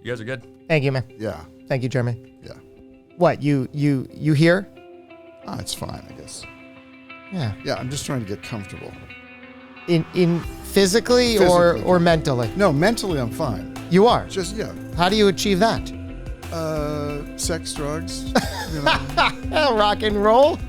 You guys are good. Thank you, man. Yeah. Thank you, Jeremy. Yeah. What, you here? It's fine, I guess. Yeah. Yeah, I'm just trying to get comfortable. In physically or mentally? No, mentally I'm fine. You are? Just, yeah. How do you achieve that? Sex, drugs. You know. Rock and roll.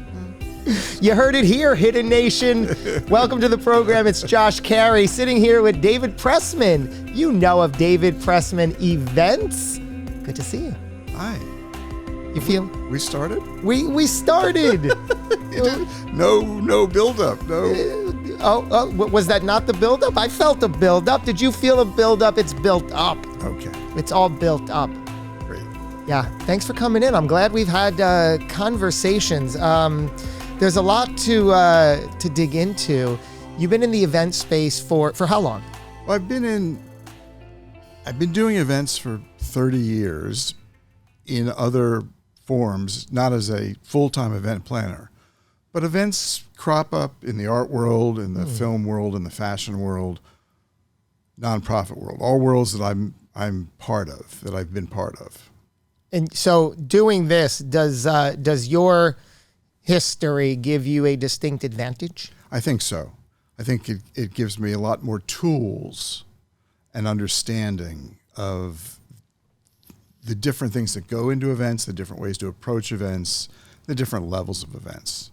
You heard it here, Hidden Nation. Welcome to the program. It's Josh Carey sitting here with David Pressman. You know of David Pressman Events. Good to see you. Hi. You feel? We started? We started. No build-up. No. Was that not the build-up? I felt a build-up. Did you feel a build-up? It's built up. Okay. It's all built up. Great. Yeah. Thanks for coming in. I'm glad we've had conversations. There's a lot to dig into. You've been in the event space for how long? Well, I've been doing events for 30 years in other forms, not as a full-time event planner, but events crop up in the art world, in the film world, in the fashion world, nonprofit world, all worlds that I'm part of, that I've been part of. And so doing this, does your history give you a distinct advantage? I think so. I think it gives me a lot more tools and understanding of the different things that go into events, the different ways to approach events, the different levels of events.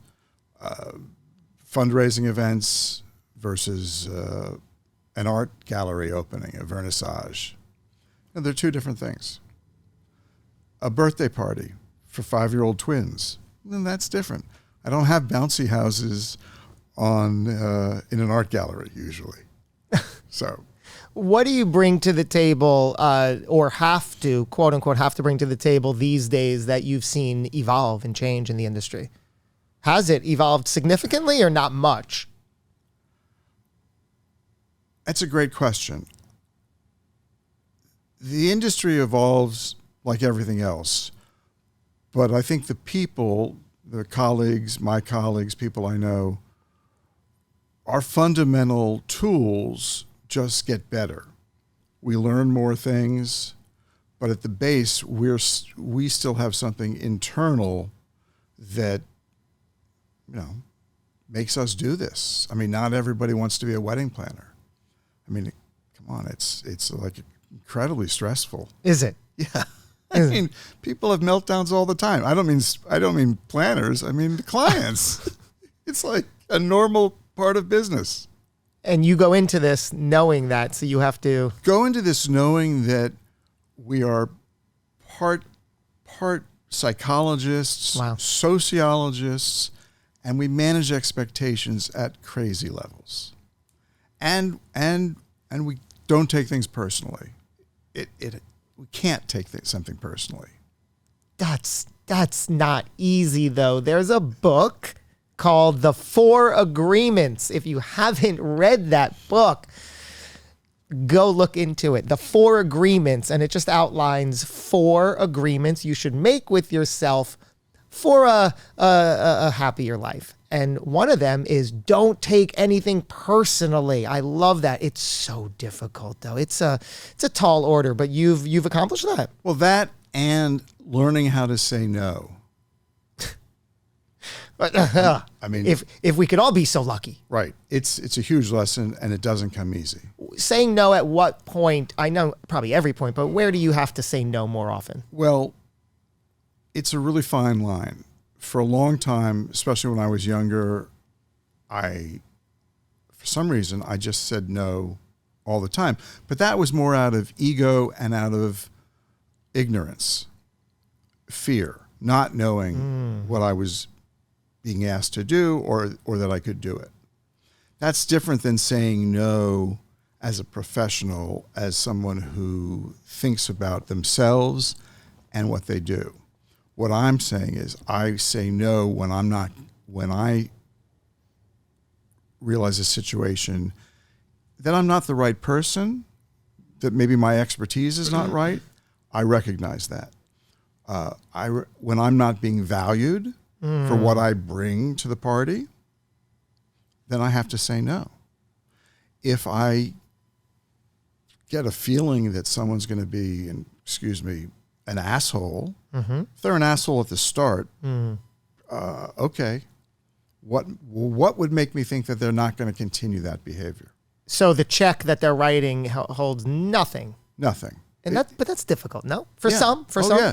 Fundraising events versus an art gallery opening, a vernissage. And they're two different things. A birthday party for 5-year-old twins, then that's different. I don't have bouncy houses in an art gallery usually. So, what do you bring to the table, or have to, quote unquote, have to bring to the table these days that you've seen evolve and change in the industry? Has it evolved significantly or not much? That's a great question. The industry evolves like everything else, but I think the people, the colleagues, my colleagues, people I know, our fundamental tools just get better. We learn more things, but at the base, we still have something internal that, makes us do this. I mean, not everybody wants to be a wedding planner. I mean, come on, it's like incredibly stressful. Is it? Yeah. I mean, people have meltdowns all the time. I don't mean planners. I mean the clients. It's like a normal part of business. And you go into this knowing that, so you have to go into this knowing that we are part psychologists, wow, sociologists, and we manage expectations at crazy levels. And we don't take things personally. We can't take something personally. That's not easy, though. There's a book called The 4 Agreements. If you haven't read that book, go look into it. The 4 Agreements, and it just outlines 4 agreements you should make with yourself for a happier life. And one of them is don't take anything personally. I love that. It's so difficult, though. It's a tall order, but you've accomplished that. Well, that and learning how to say no. I mean, if we could all be so lucky. Right. It's a huge lesson, and it doesn't come easy. Saying no at what point? I know probably every point, but where do you have to say no more often? Well, it's a really fine line. For a long time, especially when I was younger, for some reason, I just said no all the time. But that was more out of ego and out of ignorance, fear, not knowing what I was being asked to do or that I could do it. That's different than saying no as a professional, as someone who thinks about themselves and what they do. What I'm saying is I say no when I realize a situation that I'm not the right person, that maybe my expertise is not right. I recognize that. When I'm not being valued for what I bring to the party, then I have to say no. If I get a feeling that someone's going to be, excuse me, an asshole, Mm-hmm. if they're an asshole at the start, okay, what would make me think that they're not going to continue that behavior? So the check that they're writing holds nothing. Nothing. And but that's difficult, no? For Yeah. some.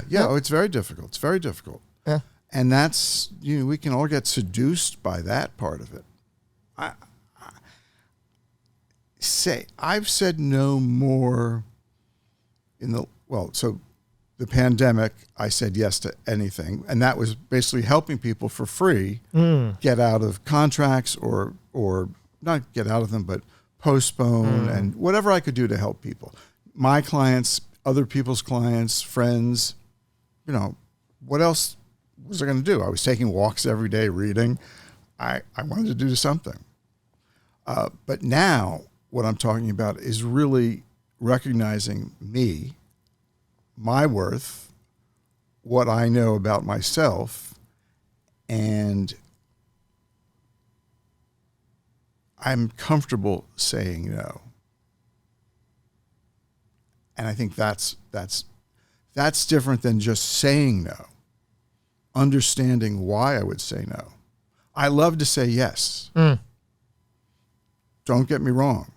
Yeah. Oh, it's very difficult. It's very difficult. Yeah. And that's, we can all get seduced by that part of it. I've said no more so the pandemic, I said yes to anything. And that was basically helping people for free get out of contracts or not get out of them, but postpone and whatever I could do to help people. My clients, other people's clients, friends, what else was I going to do? I was taking walks every day, reading. I wanted to do something. But now what I'm talking about is really recognizing me, my worth, what I know about myself, and I'm comfortable saying no. And I think that's different than just saying no. Understanding why I would say no. I love to say yes. Don't get me wrong.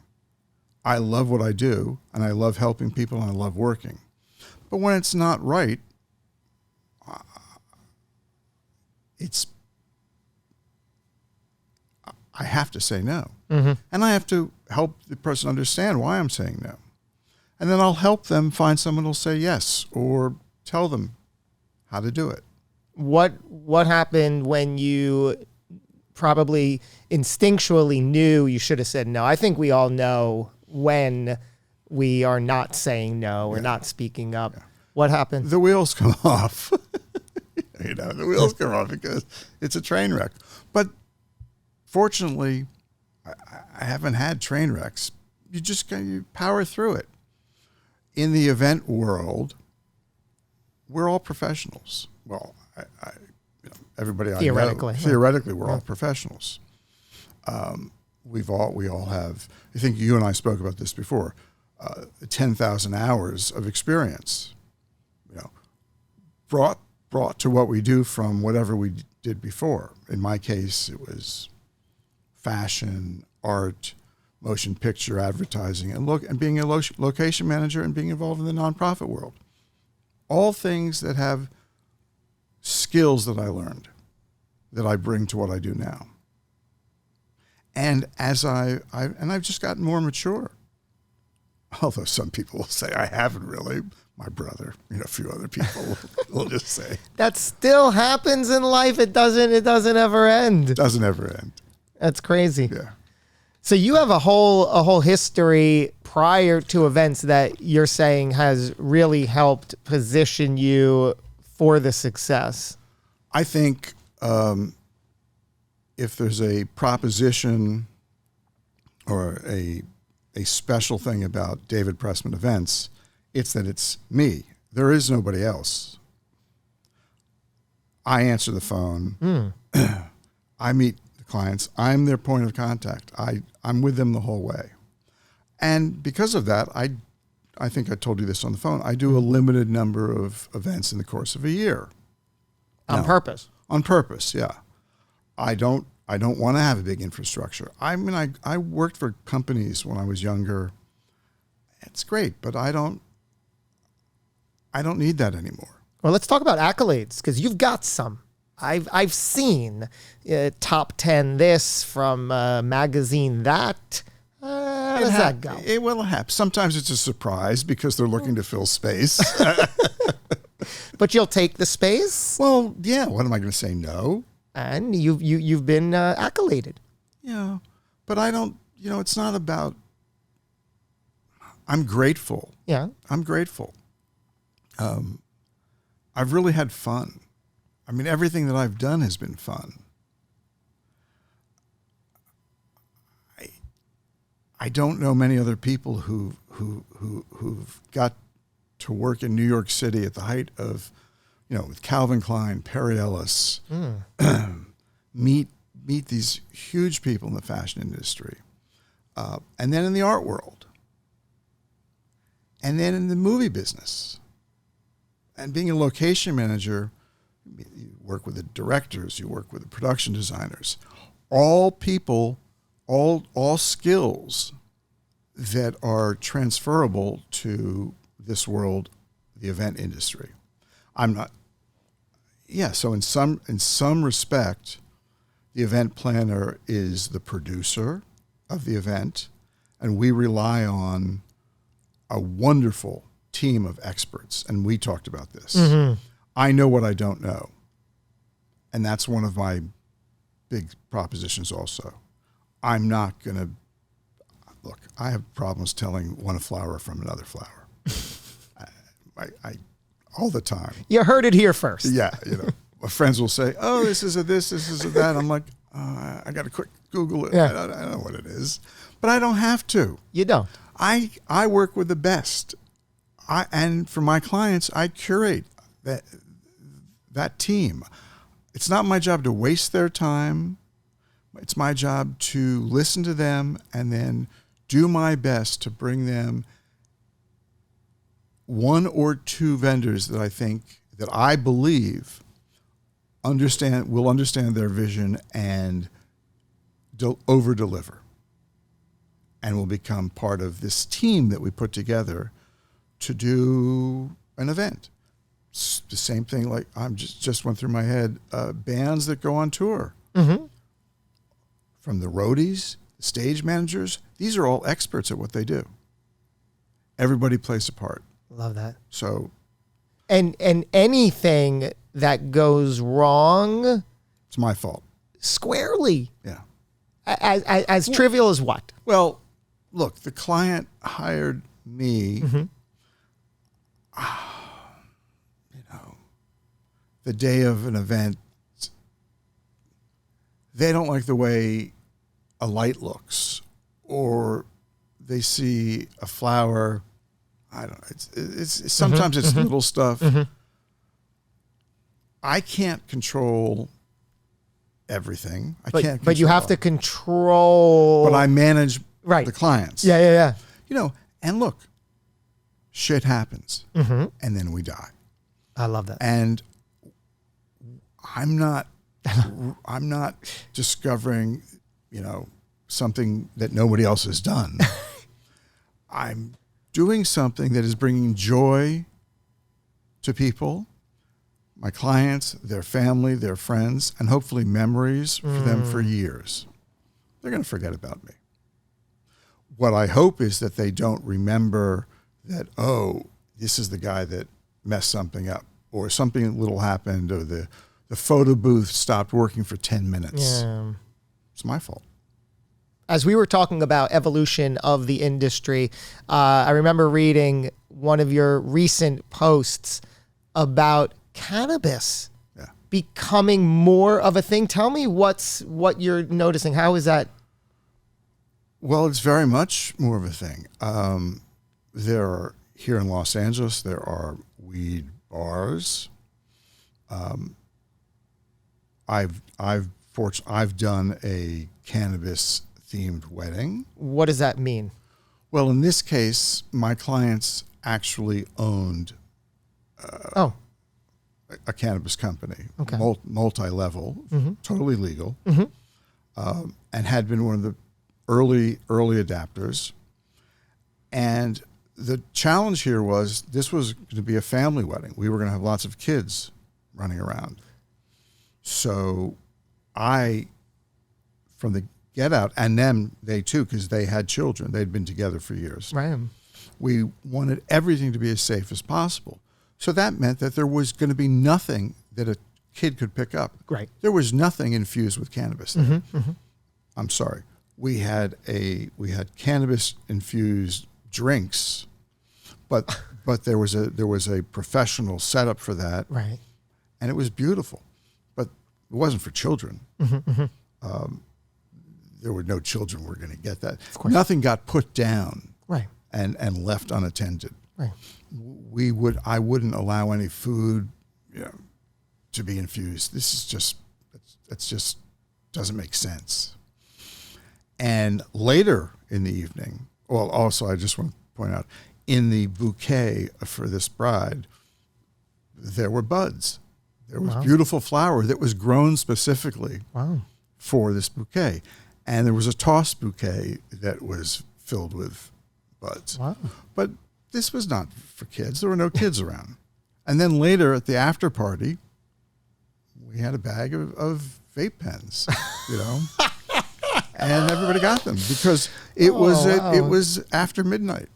I love what I do, and I love helping people, and I love working. But when it's not right, I have to say no. And I have to help the person understand why I'm saying no. And then I'll help them find someone who'll say yes, or tell them how to do it. What happened when you probably instinctually knew you should have said no? I think we all know when we are not saying no or not speaking up. Yeah. What happened? The wheels come off. The wheels come off because it's a train wreck. But fortunately, I haven't had train wrecks. You power through it. In the event world, we're all professionals. Well, everybody I know, theoretically, we're all professionals. We all have. I think you and I spoke about this before. 10,000 hours of experience, brought to what we do from whatever we did before. In my case, it was fashion, art, motion picture, advertising, and being a location manager and being involved in the nonprofit world. All things that have skills that I learned that I bring to what I do now. And as I've just gotten more mature, although some people will say I haven't really. My brother, a few other people will just say that still happens in life. It doesn't ever end. It doesn't ever end. That's crazy. Yeah. So you have a whole history prior to events that you're saying has really helped position you for the success. I think if there's a proposition or a special thing about David Pressman events, it's that it's me. There is nobody else. I answer the phone. I meet the clients. I'm their point of contact. I'm with them the whole way. And because of that, I think I told you this on the phone, I do a limited number of events in the course of a year. On purpose? On purpose, yeah. I don't want to have a big infrastructure. I mean, I worked for companies when I was younger. It's great, but I don't need that anymore. Well, let's talk about accolades, because you've got some. I've seen top 10 this from magazine that. How does that go? It will happen. Sometimes it's a surprise because they're looking to fill space. But you'll take the space? Well, yeah. What am I going to say? No. And you've been accoladed. Yeah, but I don't. It's not about. I'm grateful. Yeah, I'm grateful. I've really had fun. I mean, everything that I've done has been fun. I don't know many other people who've got to work in New York City at the height of, with Calvin Klein, Perry Ellis, meet these huge people in the fashion industry, and then in the art world. And then in the movie business, and being a location manager, you work with the directors, you work with the production designers, all people, all skills that are transferable to this world, the event industry. So in some respect, the event planner is the producer of the event, and we rely on a wonderful team of experts, and we talked about this. Mm-hmm. I know what I don't know, and that's one of my big propositions also. I'm not going to, look, I have problems telling one flower from another flower. I all the time. You heard it here first. Yeah, my friends will say, "Oh, this is a this is a that." I'm like, I got to quick Google it. Yeah. I don't know what it is, but I don't have to. You don't. I work with the best. And for my clients, I curate that team. It's not my job to waste their time. It's my job to listen to them and then do my best to bring them one or two vendors that I believe will understand their vision and over deliver, and will become part of this team that we put together to do an event. It's the same thing, like I'm just went through my head, bands that go on tour. Mm-hmm. From the roadies, the stage managers, these are all experts at what they do. Everybody plays a part. Love that. So, and anything that goes wrong, it's my fault. Squarely. Yeah. As trivial as what? Well, look, the client hired me. Mm-hmm. The day of an event, they don't like the way a light looks, or they see a flower. I don't know. It's sometimes it's little stuff. Mm-hmm. I can't control everything. But you have to control. But I manage the clients. Yeah. And look, shit happens, mm-hmm. and then we die. I love that. And I'm not discovering, something that nobody else has done. I'm doing something that is bringing joy to people, my clients, their family, their friends, and hopefully memories for them for years. They're going to forget about me. What I hope is that they don't remember that, oh, this is the guy that messed something up, or something little happened, or the photo booth stopped working for 10 minutes. Yeah. It's my fault. As we were talking about evolution of the industry, I remember reading one of your recent posts about cannabis becoming more of a thing. Tell me what you're noticing. How is that? Well, it's very much more of a thing. Here in Los Angeles, there are weed bars. I've done a cannabis-themed wedding. What does that mean? Well, in this case, my clients actually owned a cannabis company, multi-level, mm-hmm. totally legal, mm-hmm. And had been one of the early adapters. And the challenge here was this was going to be a family wedding. We were going to have lots of kids running around. So from the get out, and then they too, because they had children, they'd been together for years. Right. We wanted everything to be as safe as possible. So that meant that there was going to be nothing that a kid could pick up. Right. There was nothing infused with cannabis. Mm-hmm, mm-hmm. I'm sorry. We had cannabis infused drinks, but there was a professional setup for that. Right. And it was beautiful. But it wasn't for children. Mm-hmm, mm-hmm. There were no children who were going to get that. Of course. Nothing got put down. Right. And left unattended. Right. I wouldn't allow any food, to be infused. It's just doesn't make sense. And later in the evening, well, also I just want to point out, in the bouquet for this bride, there were buds. There was beautiful flower that was grown specifically for this bouquet. And there was a tossed bouquet that was filled with buds. Wow. But this was not for kids. There were no kids around. And then later at the after party, we had a bag of vape pens, you know, and everybody got them because it was after midnight.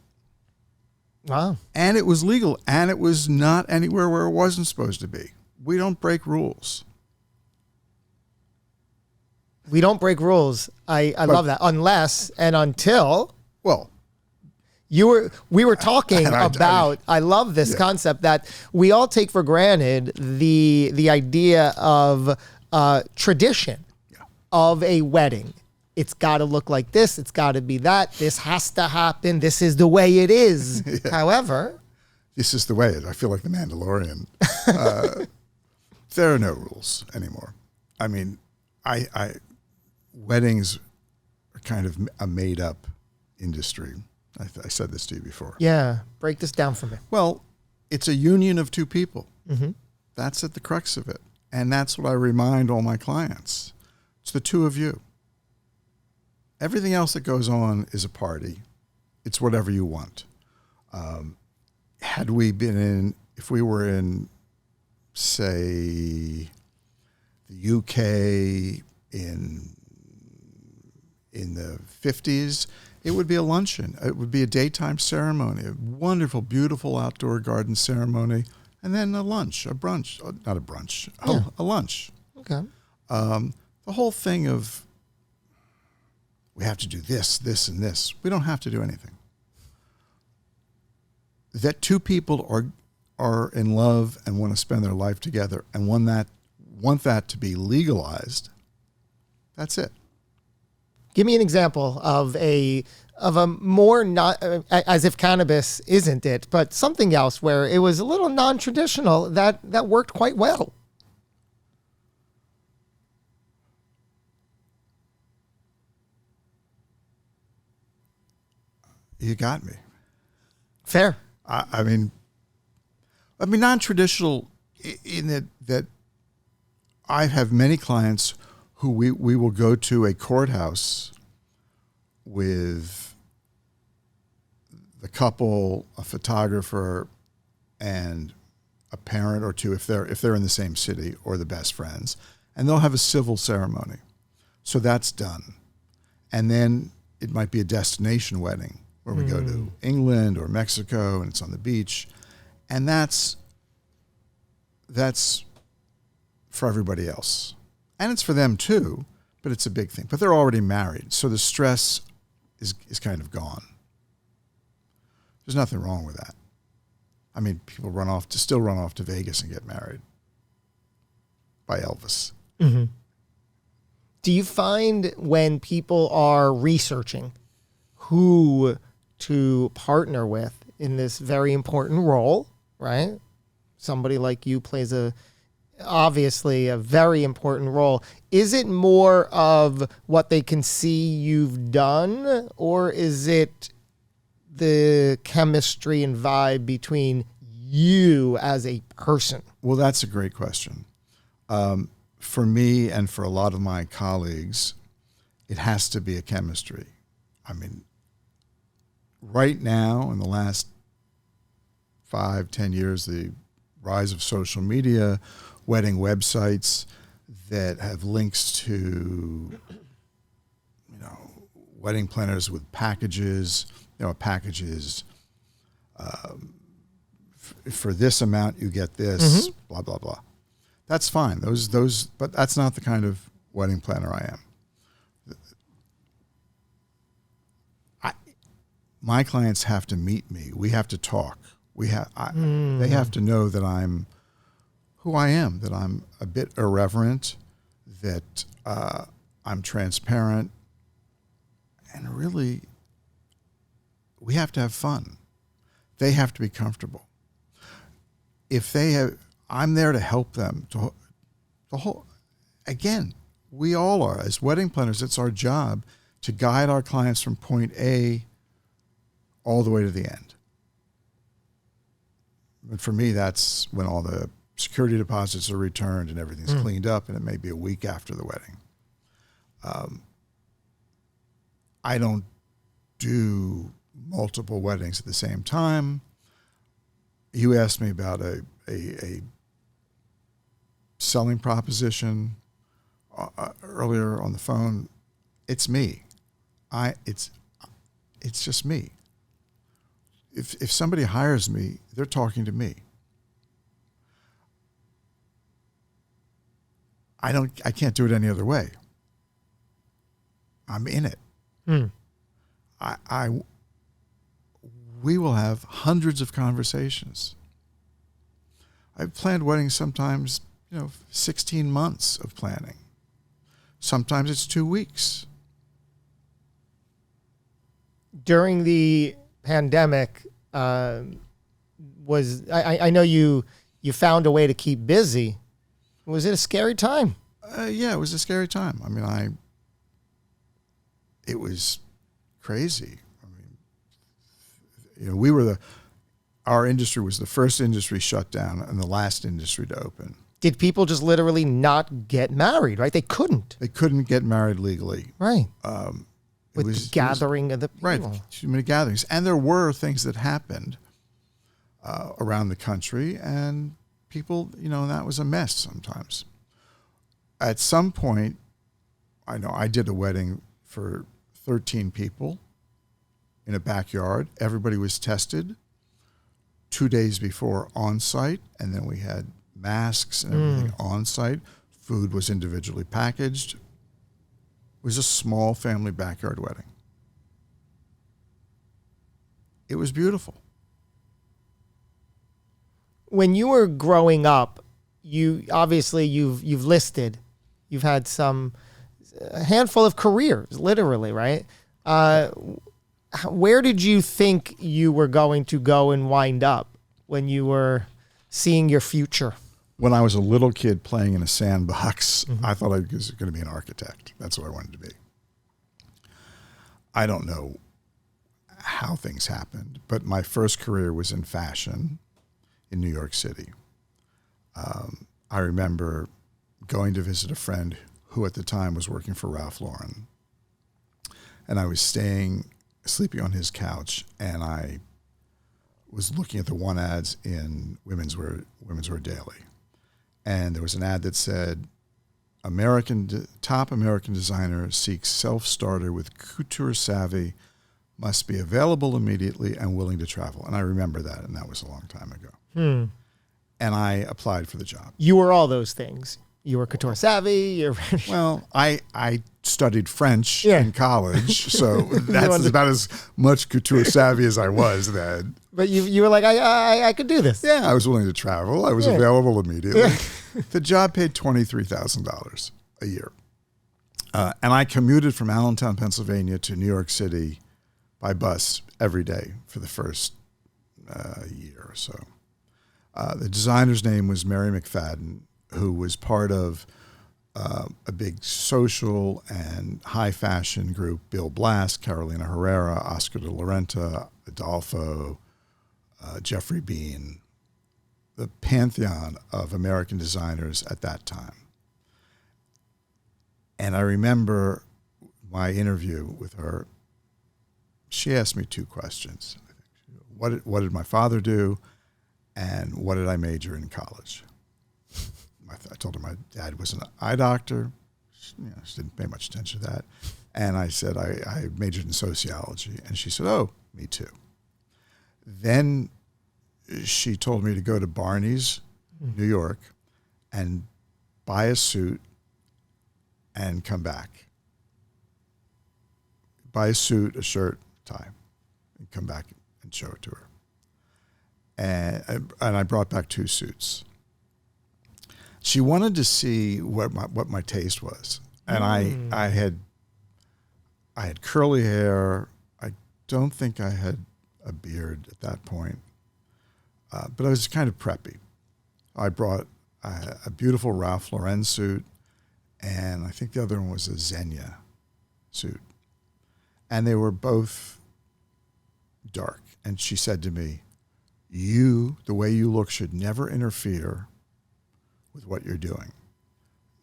Wow. And it was legal, and it was not anywhere where it wasn't supposed to be. We don't break rules. We don't break rules. I love that. Unless and until. Well, we were talking about, I love this concept that we all take for granted the idea of tradition of a wedding. It's got to look like this. It's got to be that. This has to happen. This is the way it is. However, this is the way it. I feel like the Mandalorian. There are no rules anymore. I mean, weddings are kind of a made-up industry. I said this to you before. Yeah, break this down for me. Well, it's a union of two people. Mm-hmm. That's at the crux of it. And that's what I remind all my clients. It's the two of you. Everything else that goes on is a party. It's whatever you want. If we were in, say, the UK in the 50s, it would be a luncheon. It would be a daytime ceremony, a wonderful, beautiful outdoor garden ceremony, and then a lunch, a brunch, not a brunch, a lunch. Okay. The whole thing of we have to do this, this, and this. We don't have to do anything. That two people are in love and want to spend their life together and want that to be legalized, that's it. Give me an example of a more not as if cannabis isn't it, but something else where it was a little non-traditional that worked quite well. You got me. Fair. I mean, non-traditional in that I have many clients who we will go to a courthouse with the couple, a photographer, and a parent or two if they're in the same city, or the best friends, and they'll have a civil ceremony. So that's done. And then it might be a destination wedding where we go to England or Mexico and it's on the beach. And that's for everybody else. And it's for them too, but it's a big thing. But they're already married, so the stress is kind of gone. There's nothing wrong with that. I mean, people still run off to Vegas and get married by Elvis. Mm-hmm. Do you find when people are researching who to partner with in this very important role, right? Somebody like you plays obviously a very important role. Is it more of what they can see you've done, or is it the chemistry and vibe between you as a person? Well, that's a great question. For me and for a lot of my colleagues, it has to be a chemistry. I mean, right now, in the last 5-10 years, the rise of social media, wedding websites that have links to, wedding planners with packages. Packages for this amount you get this, blah blah blah. That's fine. But that's not the kind of wedding planner I am. My clients have to meet me. We have to talk. They have to know that I'm who I am, that I'm a bit irreverent, that I'm transparent, and really, we have to have fun. They have to be comfortable. I'm there to help them. Again, we all are. As wedding planners, it's our job to guide our clients from point A all the way to the end. But for me, that's when all the security deposits are returned and everything's cleaned up, and it may be a week after the wedding. I don't do multiple weddings at the same time. You asked me about a selling proposition earlier on the phone. It's me. It's just me. If somebody hires me, they're talking to me. I can't do it any other way. I'm in it. We will have hundreds of conversations. I've planned weddings sometimes, 16 months of planning. Sometimes it's 2 weeks. During the pandemic, I know you found a way to keep busy. Was it a scary time? Yeah, it was a scary time. I mean, it was crazy. I mean, our industry was the first industry shut down and the last industry to open. Did people just literally not get married, right? They couldn't. They couldn't get married legally. Right. With the gathering of the people. Right, too many gatherings. And there were things that happened around the country, and people, that was a mess sometimes. At some point, I know I did a wedding for 13 people in a backyard. Everybody was tested 2 days before on site, and then we had masks and everything on site. Food was individually packaged. It was a small family backyard wedding. It was beautiful. When you were growing up, you've listed, you've had a handful of careers, literally, right? Where did you think you were going to go and wind up when you were seeing your future? When I was a little kid playing in a sandbox, I thought I was going to be an architect. That's what I wanted to be. I don't know how things happened, but my first career was in fashion in New York City. I remember going to visit a friend who at the time was working for Ralph Lauren. And I was sleeping on his couch, and I was looking at the one ads in Women's Wear Daily. And there was an ad that said, top American designer seeks self-starter with couture savvy, must be available immediately and willing to travel. And I remember that, and that was a long time ago. And I applied for the job. You were all those things. You were couture savvy. Well, I studied French in college, so that's about as much couture savvy as I was then. But you were like, I could do this. Yeah, I was willing to travel. I was available immediately. Yeah. The job paid $23,000 a year. And I commuted from Allentown, Pennsylvania to New York City by bus every day for the first year or so. The designer's name was Mary McFadden, who was part of a big social and high fashion group: Bill Blass, Carolina Herrera, Oscar de la Renta, Adolfo, Jeffrey Bean, the pantheon of American designers at that time. And I remember my interview with her. She asked me two questions. What did my father do, and what did I major in college? I told her my dad was an eye doctor. She didn't pay much attention to that. And I said I majored in sociology. And she said, oh, me too. Then she told me to go to Barney's, New York, and buy a suit and come back. Buy a suit, a shirt, tie, and come back and show it to her. And I brought back 2 suits. She wanted to see what my taste was, and I had curly hair. I don't think I had a beard at that point, but I was kind of preppy. I brought a beautiful Ralph Lauren suit, and I think the other one was a Xenia suit, and they were both dark. And she said to me, The way you look should never interfere with what you're doing.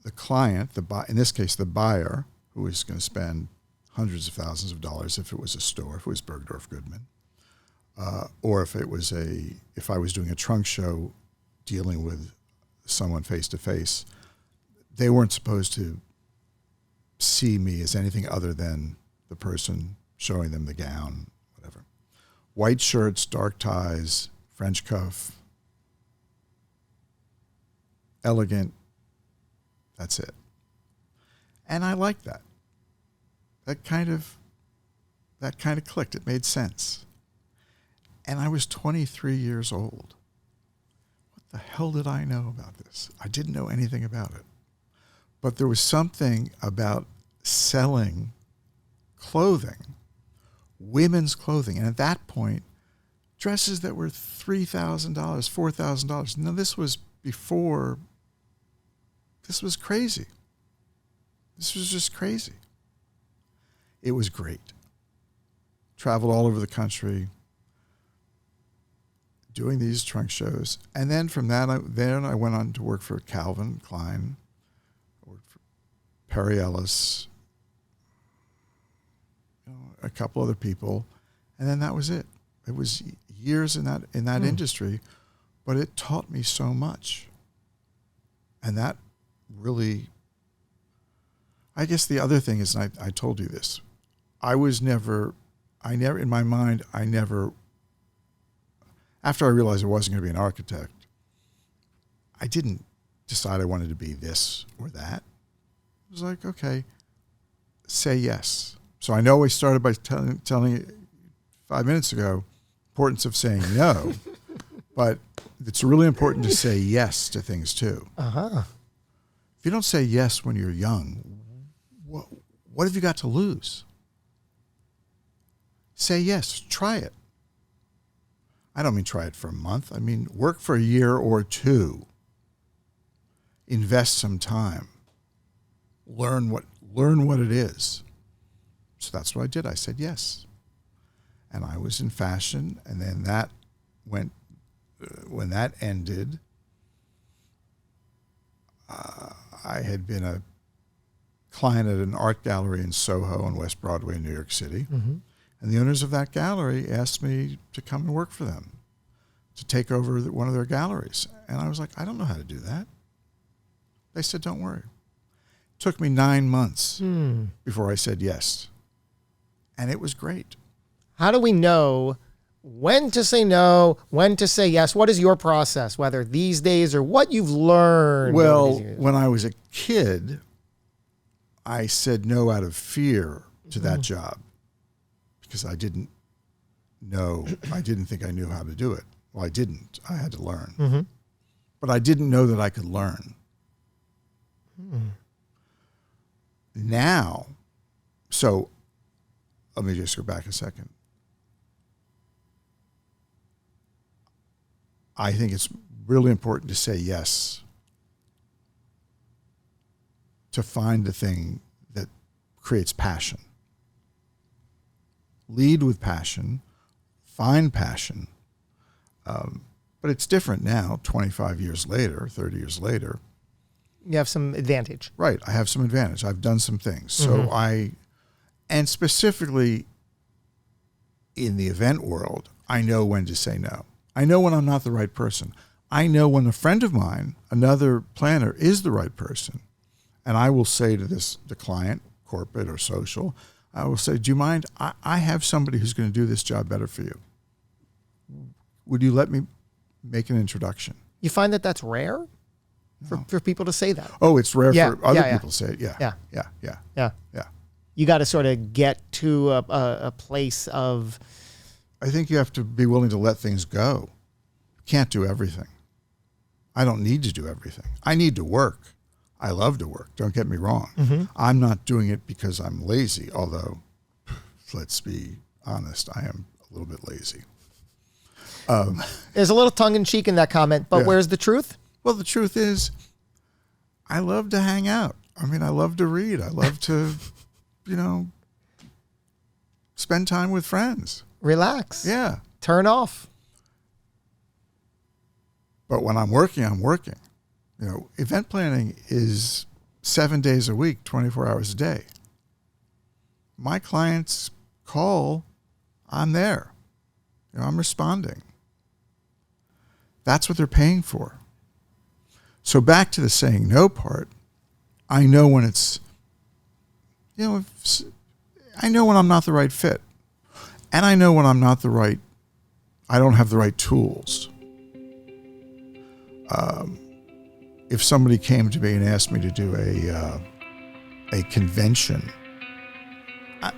The client, in this case, the buyer, who is going to spend hundreds of thousands of dollars if it was a store, if it was Bergdorf Goodman, or if I was doing a trunk show dealing with someone face to face, they weren't supposed to see me as anything other than the person showing them the gown, whatever. White shirts, dark ties, French cuff, elegant. That's it. And I like that. That kind of clicked. It made sense. And I was 23 years old. What the hell did I know about this? I didn't know anything about it. But there was something about selling clothing, women's clothing. And at that point, dresses that were $3,000, $4,000. Now, this was before. This was crazy. This was just crazy. It was great. Traveled all over the country doing these trunk shows. And then from that, I went on to work for Calvin Klein, I worked for Perry Ellis, a couple other people. And then that was it. It was years in that industry, but it taught me so much. And that really, I guess the other thing is, and I told you this, in my mind, after I realized I wasn't going to be an architect, I didn't decide I wanted to be this or that. It was like, okay, say yes. So I know I started by telling you 5 minutes ago, importance of saying no, but it's really important to say yes to things too. Uh-huh. If you don't say yes when you're young, what have you got to lose? Say yes. Try it. I don't mean try it for a month. I mean work for a year or two. Invest some time. Learn what it is. So that's what I did. I said yes. And I was in fashion, and then that went, when that ended, I had been a client at an art gallery in Soho on West Broadway in New York City. Mm-hmm. And the owners of that gallery asked me to come and work for them, to take over one of their galleries. And I was like, I don't know how to do that. They said, don't worry. It took me 9 months before I said yes. And it was great. How do we know when to say no, when to say yes? What is your process, whether these days or what you've learned? Well, when I was a kid, I said no out of fear to that job because I didn't think I knew how to do it. Well, I didn't. I had to learn. Mm-hmm. But I didn't know that I could learn. Now, so let me just go back a second. I think it's really important to say yes, to find the thing that creates passion. Lead with passion, find passion. But it's different now, 25 years later, 30 years later. You have some advantage. Right. I have some advantage. I've done some things. So and specifically in the event world, I know when to say no. I know when I'm not the right person. I know when a friend of mine, another planner, is the right person. And I will say to the client, corporate or social, I will say, do you mind? I have somebody who's going to do this job better for you. Would you let me make an introduction? You find that that's rare for people to say that? Oh, it's rare for other people to say it. Yeah. You got to sort of get to a place of... I think you have to be willing to let things go. You can't do everything. I don't need to do everything. I need to work. I love to work. Don't get me wrong. Mm-hmm. I'm not doing it because I'm lazy, although, let's be honest, I am a little bit lazy. There's a little tongue-in-cheek in that comment, but where's the truth? Well, the truth is, I love to hang out. I mean, I love to read. I love to, spend time with friends. Relax. Yeah. Turn off. But when I'm working, I'm working. You know, event planning is 7 days a week, 24 hours a day. My clients call, I'm there. You know, I'm responding. That's what they're paying for. So back to the saying no part, I know when it's, you know, I know when I'm not the right fit. And I know when I'm not I don't have the right tools. If somebody came to me and asked me to do a convention,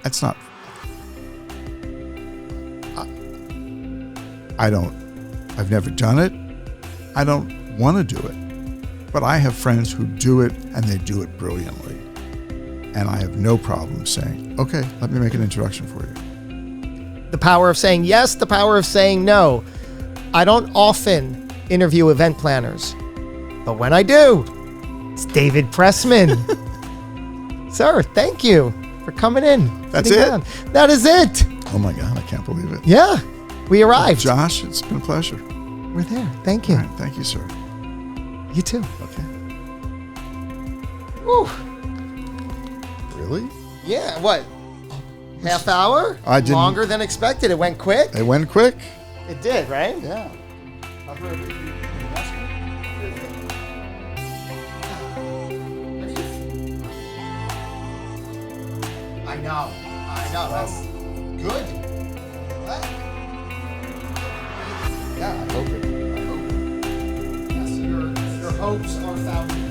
that's not, I've never done it. I don't want to do it. But I have friends who do it, and they do it brilliantly. And I have no problem saying, okay, let me make an introduction for you. The power of saying yes, the power of saying no. I don't often interview event planners, but when I do, it's David Pressman. Sir, thank you for coming in. That's sitting it? down. That is it. Oh my God, I can't believe it. Yeah, we arrived. Josh, it's been a pleasure. We're there. Thank you. All right, thank you, sir. You too. Okay. Woo. Really? Yeah, what? Half hour? I didn't- Longer than expected. It went quick. It went quick. It did, right? Yeah. I know. That's good. Yeah, I hope it. Yes, your hopes are founded.